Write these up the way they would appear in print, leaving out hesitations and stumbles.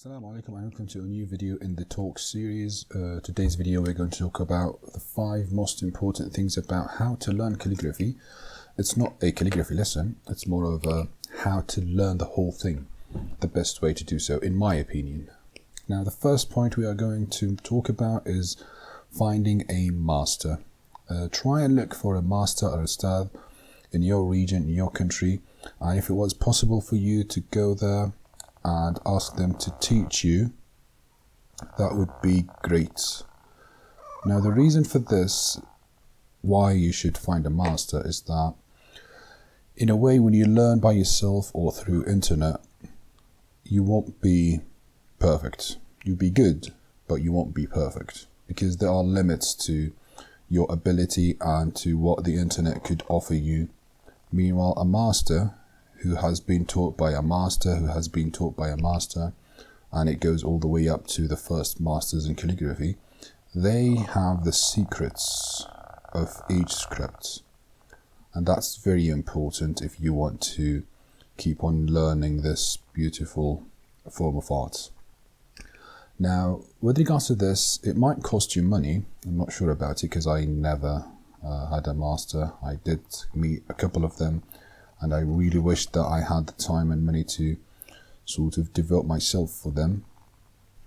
Assalamualaikum and welcome to a new video in the talk series. Today's video we're going to talk about the 5 most important things about how to learn calligraphy. It's not a calligraphy lesson, it's more of a how to learn the whole thing, the best way to do so in my opinion. Now the first point we are going to talk about is finding a master. Try and look for a master or a ustad in your region, in your country, and if it was possible for you to go there and ask them to teach you, that would be great. Now the reason for this, why you should find a master, is that in a way when you learn by yourself or through internet, you won't be perfect. You'll be good, but you won't be perfect because there are limits to your ability and to what the internet could offer you. Meanwhile, a master who has been taught by a master, who has been taught by a master, and it goes all the way up to the first masters in calligraphy, they have the secrets of each script. And that's very important if you want to keep on learning this beautiful form of art. Now, with regards to this, it might cost you money. I'm not sure about it because I never had a master. I did meet a couple of them, and I really wished that I had the time and money to sort of devote myself for them,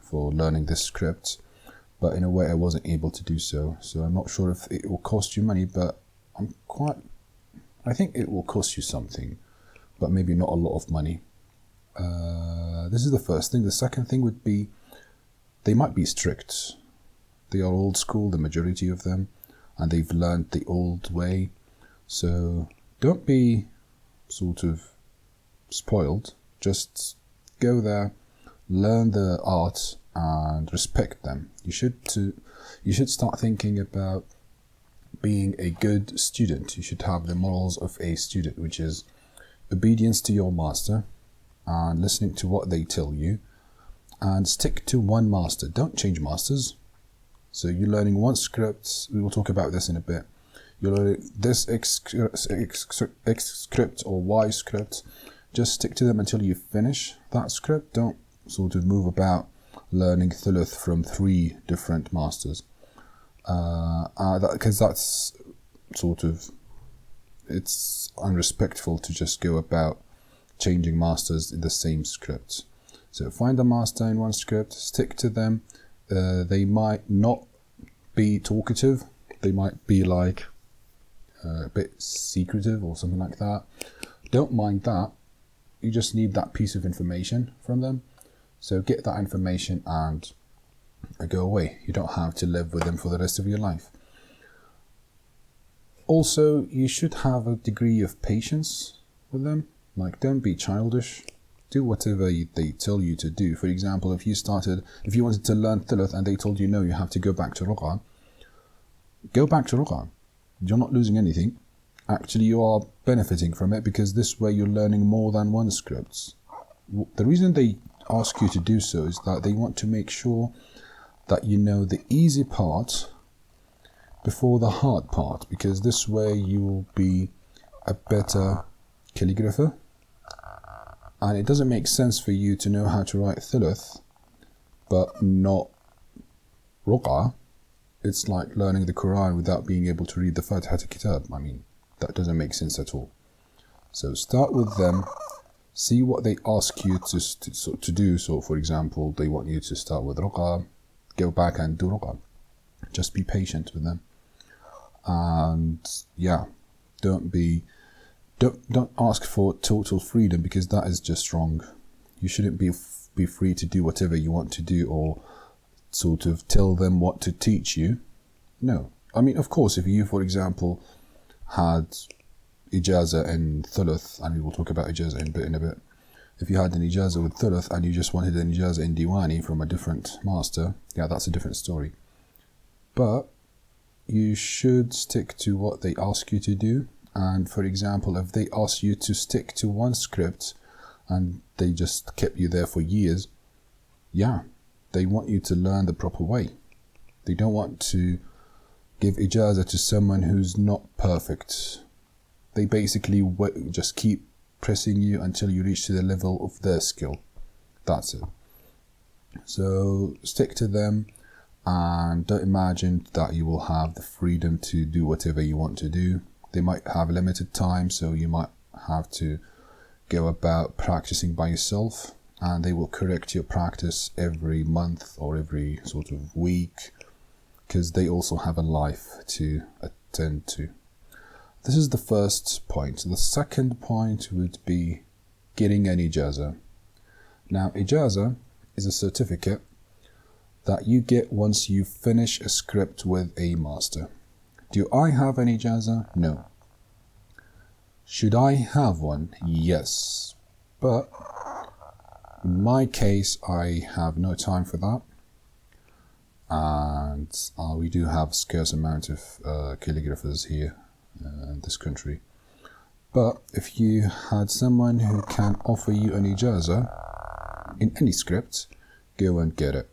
for learning this script. But in a way I wasn't able to do so. So I'm not sure if it will cost you money, but I think it will cost you something, but maybe not a lot of money. This is the first thing. The second thing would be, they might be strict. They are old school, the majority of them, and they've learned the old way. So don't be sort of spoiled. Just go there, learn the art and respect them. You should start thinking about being a good student. You should have the morals of a student, which is obedience to your master and listening to what they tell you, and stick to one master. Don't change masters. So you're learning one script, we will talk about this in a bit. You're learning this X script or Y script. Just stick to them until you finish that script. Don't sort of move about learning thuluth from 3 different masters. Because that's sort of, it's unrespectful to just go about changing masters in the same script. So find a master in one script, stick to them. They might not be talkative. They might be like a bit secretive or something like that. Don't mind that. You just need that piece of information from them. So get that information and go away. You don't have to live with them for the rest of your life. Also, you should have a degree of patience with them. Like, don't be childish. Do whatever they tell you to do. For example, if you wanted to learn thuluth and they told you no, you have to go back to ruqa, go back to ruqa. You're not losing anything. Actually, you are benefiting from it because this way you're learning more than one script. The reason they ask you to do so is that they want to make sure that you know the easy part before the hard part, because this way you will be a better calligrapher. And it doesn't make sense for you to know how to write thuluth but not ruqa. It's like learning the Quran without being able to read the Fatiha to Kitab. I mean, that doesn't make sense at all. So start with them, see what they ask you to do. So for example, they want you to start with ruqa, go back and do ruqa. Just be patient with them. And yeah, don't ask for total freedom, because that is just wrong. You shouldn't be free to do whatever you want to do or sort of tell them what to teach you. No. I mean, of course, if you, for example, had Jazza in thuluth, and we will talk about Jazza in a bit. If you had an Jazza with thuluth and you just wanted an Jazza in Diwani from a different master, yeah, that's a different story. But you should stick to what they ask you to do. And for example, if they ask you to stick to one script and they just kept you there for years, yeah, they want you to learn the proper way. They don't want to give ijazah to someone who's not perfect. They basically just keep pressing you until you reach to the level of their skill. That's it. So stick to them and don't imagine that you will have the freedom to do whatever you want to do. They might have limited time, so you might have to go about practicing by yourself, and they will correct your practice every month or every sort of week, because they also have a life to attend to. This is the first point. The second point would be getting an Jazza. Now, Jazza is a certificate that you get once you finish a script with a master. Do I have an Jazza? No. Should I have one? Yes. But in my case, I have no time for that. And we do have a scarce amount of calligraphers here in this country. But if you had someone who can offer you an Jazza in any script, go and get it.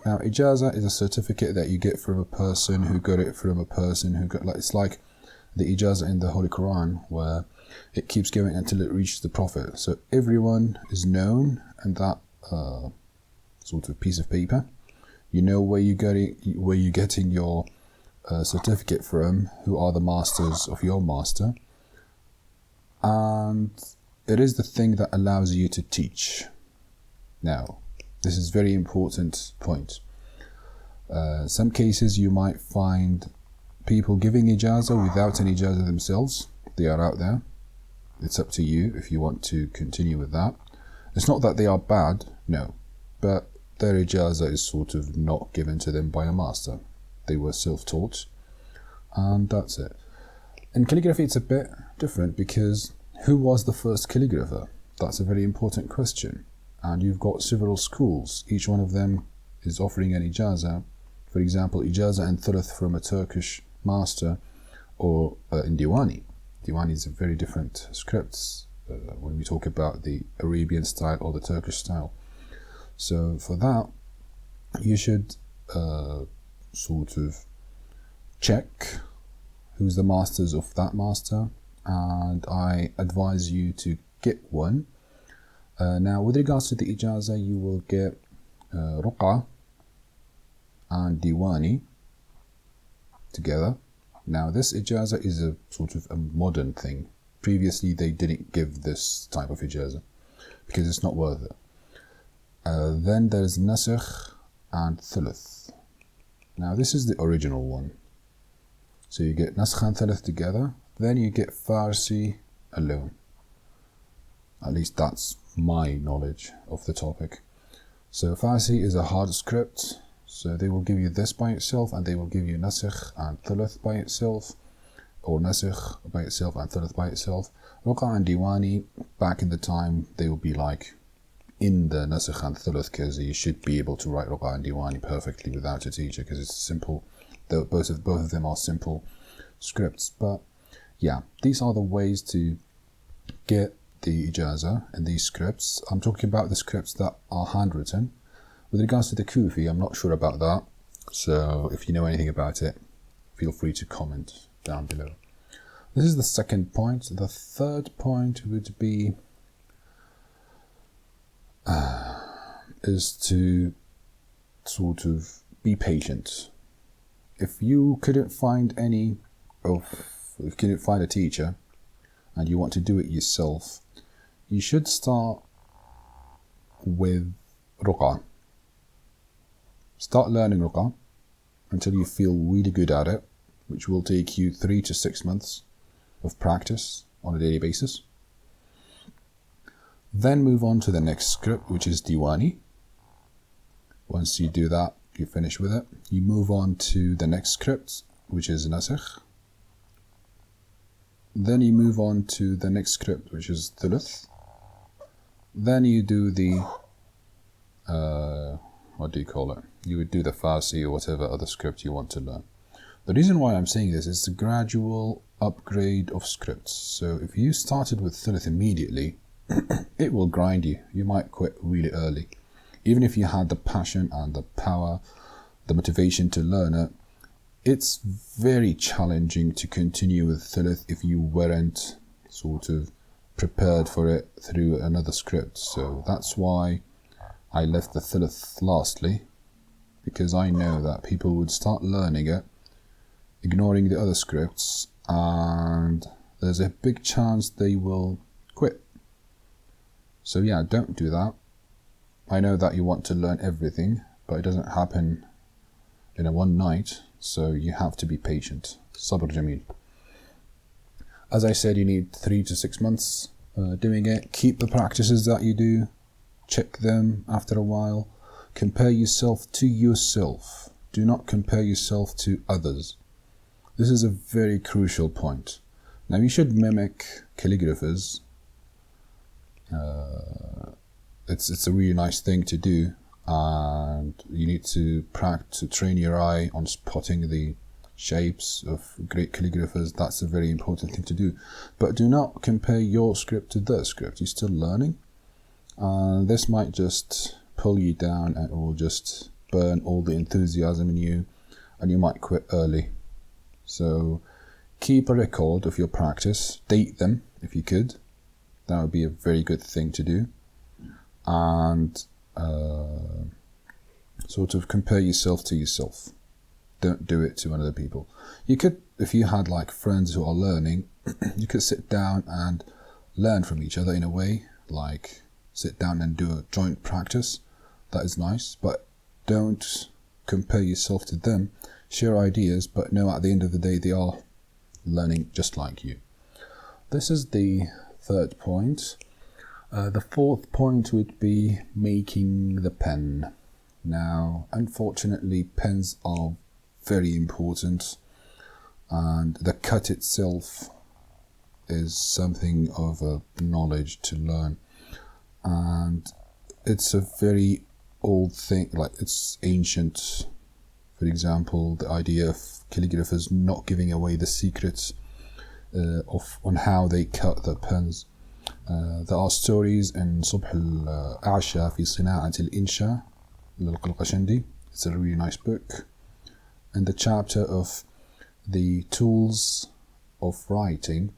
Now, Jazza is a certificate that you get from a person who got it from a person who got, it's like the Jazza in the Holy Quran, where it keeps going until it reaches the Prophet. So everyone is known in that sort of piece of paper. You know where you're getting your certificate from, who are the masters of your master. And it is the thing that allows you to teach. Now, this is a very important point. Some cases you might find people giving Jazza without any Jazza themselves. They are out there. It's up to you if you want to continue with that. It's not that they are bad, no, but their Jazza is sort of not given to them by a master. They were self-taught, and that's it. In calligraphy, it's a bit different, because who was the first calligrapher? That's a very important question. And you've got several schools. Each one of them is offering an Jazza. For example, Jazza and Thuluth from a Turkish master, or in Diwani. Diwani is a very different script when we talk about the Arabian style or the Turkish style. So for that, you should sort of check who's the masters of that master, and I advise you to get one. Now, with regards to the Jazza, you will get Ruqa and Diwani together. Now, this Jazza is a sort of a modern thing. Previously, they didn't give this type of Jazza because it's not worth it. Then there's Nasikh and Thuluth. Now, this is the original one. So you get Nasikh and Thuluth together. Then you get Farsi alone. At least that's my knowledge of the topic. So Farsi is a hard script. So they will give you this by itself, and they will give you Nasikh and Thuluth by itself, or Nasikh by itself and Thuluth by itself. Ruqa and Diwani, back in the time, they will be like in the Nasikh and Thuluth, because you should be able to write Ruqa and Diwani perfectly without a teacher, because it's simple. Both of them are simple scripts. But yeah, these are the ways to get the Jazza and these scripts. I'm talking about the scripts that are handwritten. With regards to the Kufi, I'm not sure about that. So if you know anything about it, feel free to comment down below. This is the second point. The third point would be is to sort of be patient. If you couldn't find a teacher and you want to do it yourself, you should start with Ruqa. Start learning Ruqa until you feel really good at it, which will take you 3 to 6 months of practice on a daily basis. Then move on to the next script, which is Diwani. Once you do that, you finish with it. You move on to the next script, which is Nasikh. Then you move on to the next script, which is Thuluth. Then you do the what do you call it? You would do the Farsi or whatever other script you want to learn. The reason why I'm saying this is a gradual upgrade of scripts. So if you started with Thuluth immediately, it will grind you. You might quit really early. Even if you had the passion and the power, the motivation to learn it, it's very challenging to continue with Thuluth if you weren't sort of prepared for it through another script. So that's why I left the thuluth lastly because I know that people would start learning it, ignoring the other scripts, and there's a big chance they will quit. So yeah, don't do that. I know that you want to learn everything, but it doesn't happen in a one night, so you have to be patient. Sabr Jamil. As I said, you need 3 to 6 months doing it. Keep the practices that you do, check them after a while. Compare yourself to yourself. Do not compare yourself to others. This is a very crucial point. Now, you should mimic calligraphers. It's a really nice thing to do, and you need to practice to train your eye on spotting the shapes of great calligraphers. That's a very important thing to do. But do not compare your script to their script. You're still learning. This might just pull you down and it will just burn all the enthusiasm in you, and you might quit early. So keep a record of your practice, date them if you could. That would be a very good thing to do. And sort of compare yourself to yourself. Don't do it to other people. You could, if you had like friends who are learning, you could sit down and learn from each other in a way, like sit down and do a joint practice. That is nice, but don't compare yourself to them. Share ideas, but know at the end of the day they are learning just like you. This is the third point. The fourth point would be making the pen. Now, unfortunately, pens are very important, and the cut itself is something of a knowledge to learn, and it's a very old thing, like it's ancient. For example, the idea of calligraphers not giving away the secrets on how they cut the pens. There are stories in صبح الأعشى في صناعة الإنشاء للقلقشندي. It's a really nice book. In the chapter of the tools of writing,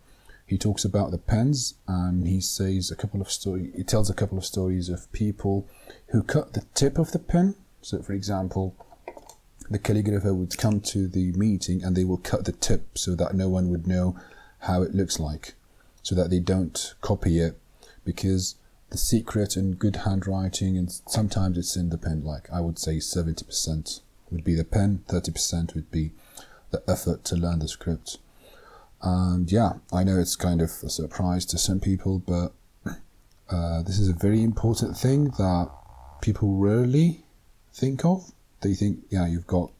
he talks about the pens, and he says he tells a couple of stories of people who cut the tip of the pen. So, for example, the calligrapher would come to the meeting and they will cut the tip so that no one would know how it looks like, so that they don't copy it, because the secret in good handwriting, and sometimes it's in the pen, like I would say 70% would be the pen, 30% would be the effort to learn the script. And yeah, I know it's kind of a surprise to some people, but this is a very important thing that people rarely think of. They think, yeah, you've got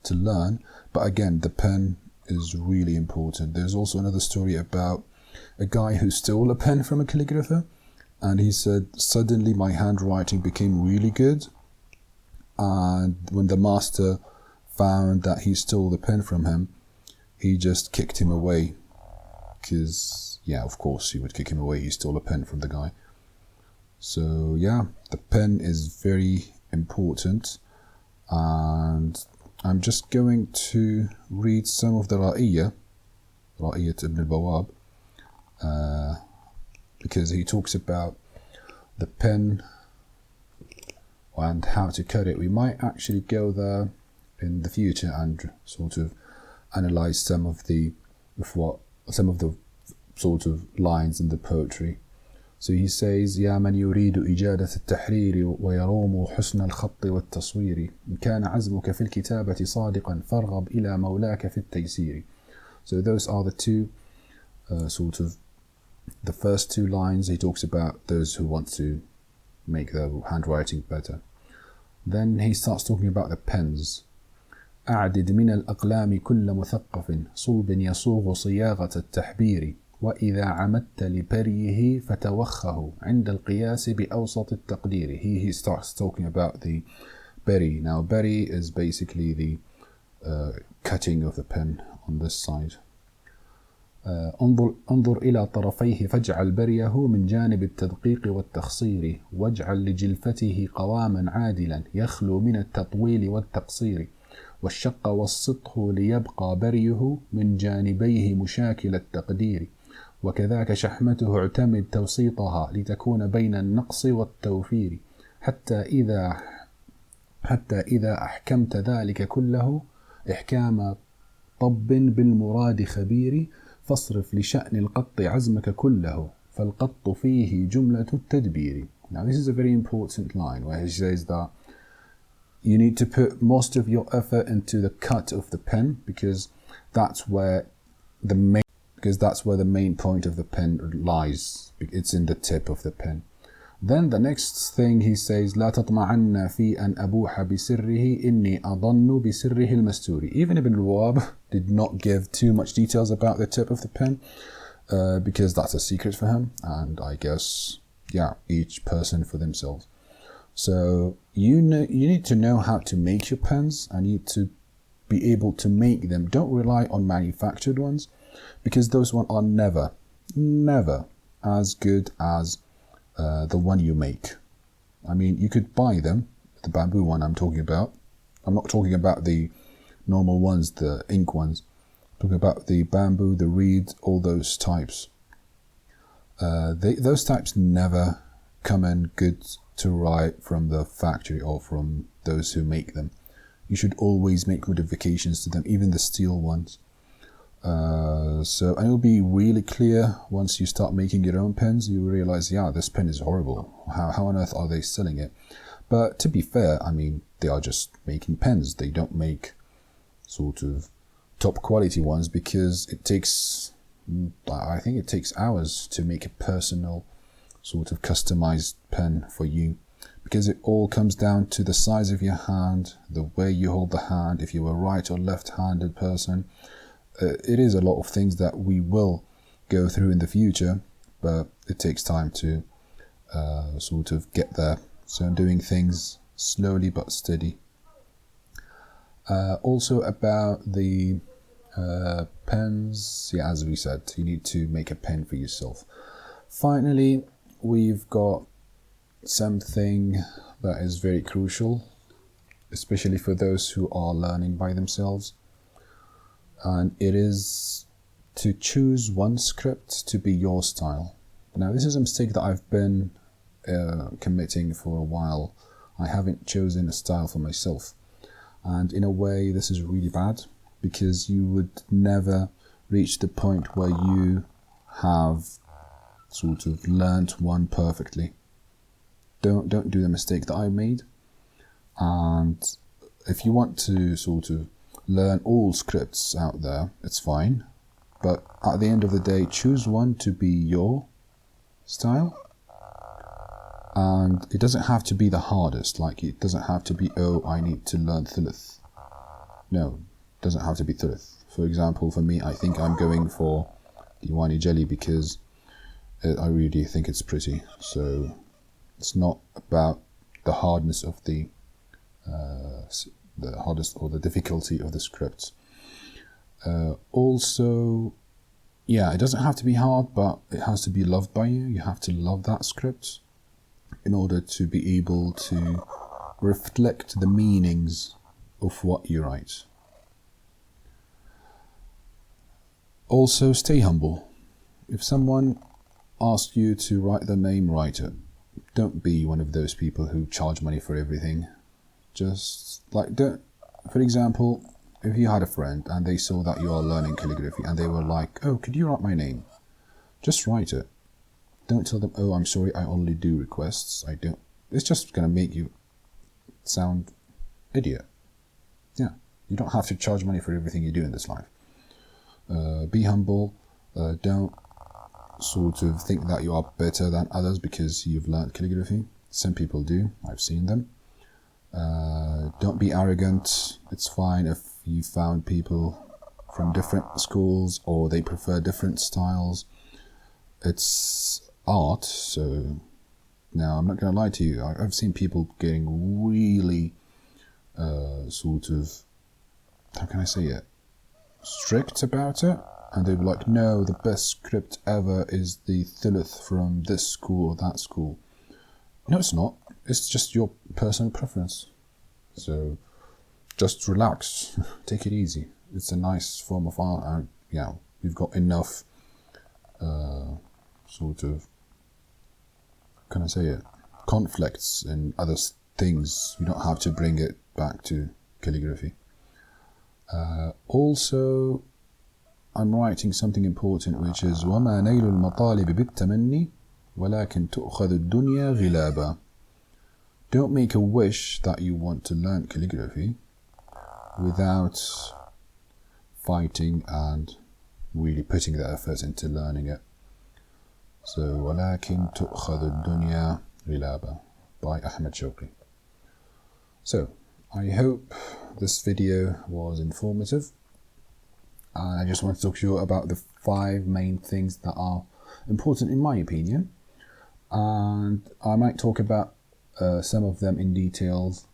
to learn, but again, the pen is really important. There's also another story about a guy who stole a pen from a calligrapher, and he said, suddenly my handwriting became really good. And when the master found that he stole the pen from him, he just kicked him away. Because, yeah, of course he would kick him away. He stole a pen from the guy. So, yeah, the pen is very important. And I'm just going to read some of the Ra'iyat Ibn al-Bawab, because he talks about the pen and how to cut it. We might actually go there in the future and sort of analyze some of the sort of lines in the poetry. So he says, يا من يريد إجادة التحرير ويروم حسن الخط والتصوير إن كان عزمك في الكتابة صادقا فارغب إلى مولاك في التيسير. So those are the two the first two lines. He talks about those who want to make their handwriting better. Then he starts talking about the pens. أعدد من الأقلام كل مثقف صلب يصوغ صياغة التحبير وإذا عمدت لبريه فتوخه عند القياس بأوسط التقدير. He starts talking about the beri. Now beri is basically the cutting of the pen on this side. انظر إلى طرفيه فاجعل بريه من جانب التدقيق والتخصير واجعل لجلفته قواما عادلا يخلو من التطويل والتقصير والشق والسطح ليبقى بريه من جانبيه مشاكل التقدير وكذاك شحمته اعتمد توسيطها لتكون بين النقص والتوفير حتى إذا أحكمت ذلك كله إحكام طب بالمراد خبير فاصرف لشأن القط عزمك كله فالقط فيه جملة التدبير. Now this is a very important line where he says that you need to put most of your effort into the cut of the pen because that's where the main point of the pen lies. It's in the tip of the pen. Then the next thing he says لا تطمعن في أن أبوح بسره إني أظن بسره المستور. Even Ibn al-Wahhab did not give too much details about the tip of the pen because that's a secret for him, and I guess each person for themselves. So you need to know how to make your pens and you need to be able to make them. Don't rely on manufactured ones because those ones are never as good as the one you make. I mean, you could buy them, the bamboo one I'm talking about. I'm not talking about the normal ones, the ink ones. I'm talking about the bamboo, the reed, all those types. Those types never come in good to write from the factory or from those who make them. You should always make modifications to them, even the steel ones. And it'll be really clear once you start making your own pens. You realize, this pen is horrible. How on earth are they selling it? But to be fair, I mean, they are just making pens. They don't make sort of top quality ones because I think it takes hours to make a personal sort of customized pen for you, because it all comes down to the size of your hand, the way you hold the hand, if you're a right or left-handed person. It is a lot of things that we will go through in the future, but it takes time to sort of get there. So I'm doing things slowly but steady. Also about the pens, as we said, you need to make a pen for yourself. Finally, we've got something that is very crucial, especially for those who are learning by themselves. And it is to choose one script to be your style. Now, this is a mistake that I've been committing for a while. I haven't chosen a style for myself. And in a way, this is really bad because you would never reach the point where you have sort of learnt one perfectly. Don't do the mistake that I made. And if you want to sort of learn all scripts out there, it's fine, but at the end of the day, choose one to be your style. And it doesn't have to be the hardest, like it doesn't have to be, I need to learn thuluth. No, it doesn't have to be thuluth. For example, for me, I think I'm going for Diwani Jelly because I really think it's pretty. So it's not about the hardness of the hardest or the difficulty of the script. Also, it doesn't have to be hard, but it has to be loved by you. You have to love that script in order to be able to reflect the meanings of what you write. Also, stay humble. If someone asks you to write their name, write it. Don't be one of those people who charge money for everything. Just for example, if you had a friend and they saw that you are learning calligraphy and they were like, could you write my name? Just write it. Don't tell them, I'm sorry, I only do requests. I don't. It's just going to make you sound idiot. You don't have to charge money for everything you do in this life. Be humble. Don't sort of think that you are better than others because you've learned calligraphy. Some people do. I've seen them. Don't be arrogant. It's fine if you found people from different schools or they prefer different styles. It's art, so now I'm not going to lie to you. I've seen people getting really sort of, how can I say it, strict about it, and they'd be like, no, the best script ever is the thuluth from this school or that school. No, it's not. It's just your personal preference. So just relax, take it easy. It's a nice form of art, and we've got enough sort of, can I say it, conflicts in other things. You don't have to bring it back to calligraphy. Also, I'm writing something important, which is وَمَا نَيْلُ الْمَطَالِبِ بِالتَّمَنِّي وَلَكِنْ تُؤْخَذُ الدُّنْيَا غِلَابًا. Don't make a wish that you want to learn calligraphy without fighting and really putting the effort into learning it. So وَلَكِنْ تُؤْخَذُ الدُّنْيا غِلَابًا by Ahmed Shawqi. So I hope this video was informative, and I just want to talk to you about the 5 main things that are important in my opinion, and I might talk about some of them in details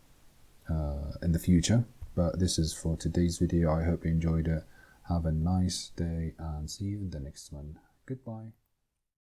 in the future, but this is for today's video. I hope you enjoyed it. Have a nice day and see you in the next one. Goodbye.